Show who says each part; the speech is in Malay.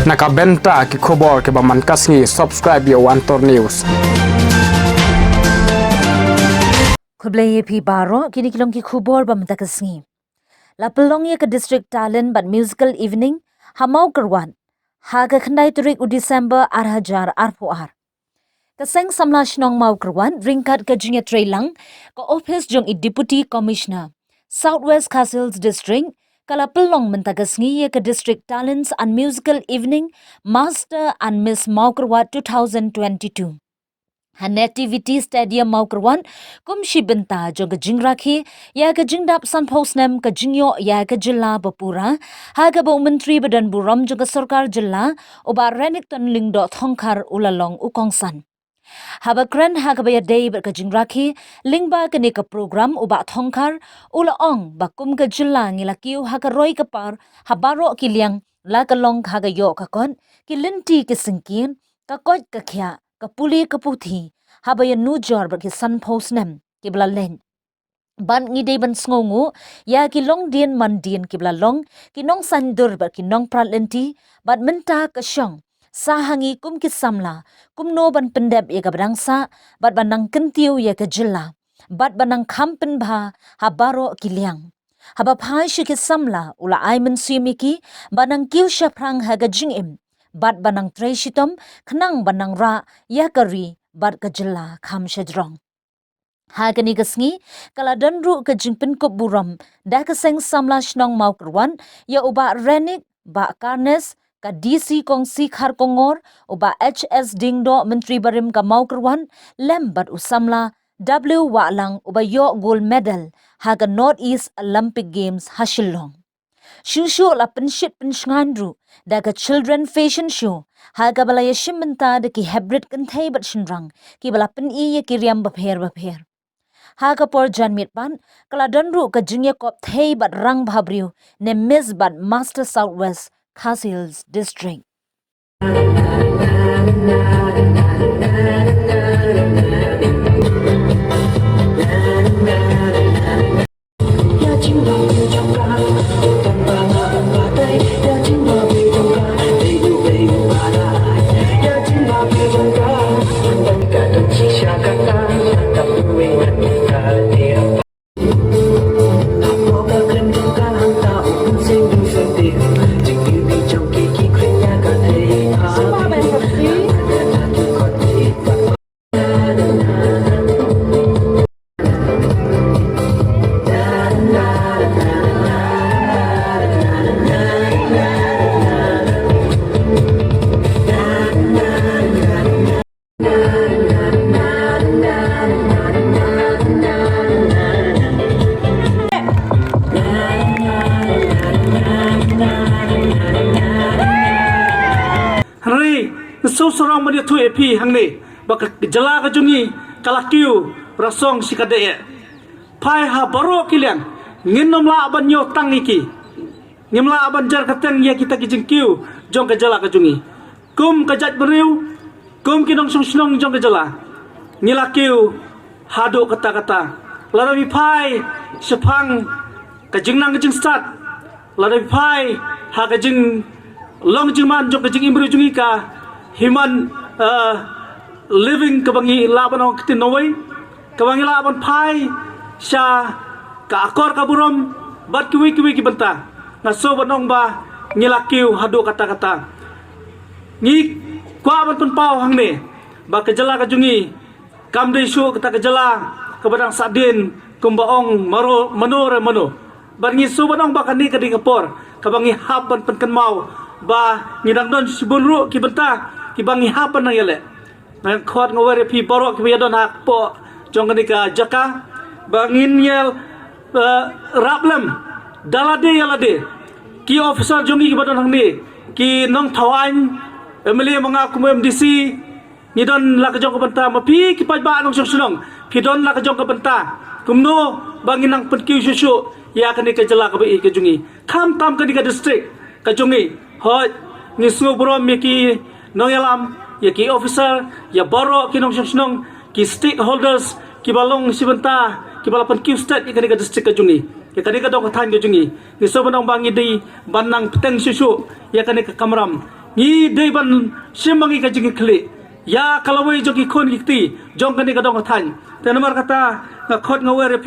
Speaker 1: Nakabenta ki khobor ke baman kasngi subscribe yo Antor News.
Speaker 2: Kublai pi baro kini kilong ki khubor ba matakasngi. La pelong ye ke district talent but musical evening hamau kerwan. Ha ke khandai turik u December 2024. Kaseng samla shnong mau kerwan ringkat ke jingya trailang ke office jong i deputy commissioner Southwest Castles district kala pelong mentagasngi ye ke district talents and musical evening master and miss mau kerwan 2022. Nativity Stadium Maukerwan kumshi benta jong ke jingrakhi ya ke jingdap san posnem ke jingyo ya ke jilla bapura ha ke bo menteri badan buram jong ke sarkar jilla oba renik ton lingdo thongkar ulalong ukongsan haba kran ha ke ya day ke jingrakhi lingba ke ne ke program oba thongkar ulaong bakum ke jilla ngilakiu ha ke roi ke par habaro kiliang la ke long ha ke yo ka kon ki linti ke singkin ka koj ka khya kapuli kaputhi habaya nu jor ba ki san posnem kibla len ban ngi de ban sngongu ya ki long dien man dien kibla long ki nong san dur ba ki nong pratlenti bat menta ka shong sahangi kum ki samla kum no ban pendep ya ka brangsa bat banang kentiu ya ka jilla bat banang kampen bha habaro kiliang haba phai shi ki samla ula aiman suimiki banang kiu shaprang ha ga jingim bat banang treshitom khnang banang ra yakari bat kajilla kham shedrong hagani gasngi kala danru ka jingpin ko buram da ka seng samla shnong mau kurwan ya uba renik ba karnes ka DC kong si khar kongor uba HS dingdo menteri barim ka mau kurwan lembat usamla W walang uba yo gold medal haga North East Olympic Games hashilong Shushu la penshit penshngandru daga children fashion show haga balaya shimenta de ki hybrid kanthai bat shinrang ki bala pen I ye ki riam bapher haga por janmit ban kala danru ka jingya kop thai bat rang bhabriu ne miss bat master Southwest Castles district
Speaker 3: so sorang mani tu epi hangne bak jala ka jungi kalakiu rasong sikade pai ha baro kilian nginom la aban yo tangiki ngimla aban jar kateng ya kita kijingkiu jong ka jala ka jungi kum ka jat beriu kum kinong sung jong ka jala nilakiu hado kata-kata larabi pai sepang ka jingnang ka jing start larabi pai ha ka jing long jingman jong ka jing imru jungi ka human living kabangi laban ong kitinaway kabangi laban pai sya ka akor kaburom bat kiwi kibenta ngaso banong ba ngilakiu hado kata-kata ngi kwa ban pun pau hangne ba kejala kajungi kamde shu kata kejala kabadang sadin kumbaong maro manore mano ban ngi so banong ba kani kadi kapor kabangi haban pen mau ba ngidang don sibunru kibenta kibangi hapan nang yale nang khot ngaware pi borok ki yadon hak po jongani ka jaka bangin yel rablem dalade yalade ki officer jongi ki badon hangni ki nong thawan emeli manga kum MDC ni don la ka jong ka banta ma pi ki paj ba nong sunong ki don la ka jong ka banta kumno bangin nang pen ki susu ya kani ka jala ka bi ka jungi kham tam kani ka district ka jungi hoj ni sungo bro mi ki nong yalam ya ki officer ya baro ki nong sunong ki stakeholders ki balong sibenta ki balapan ki state ikani ka district ka jungi ya kani ka dong ka than ka jungi ni so banong bangi di banang peteng susu ya kani ka kamram ngi dei ban simbangi ka jingi kli ya kalawai joki khon gikti jong kani ka dong thang te namar kata nga khot nga were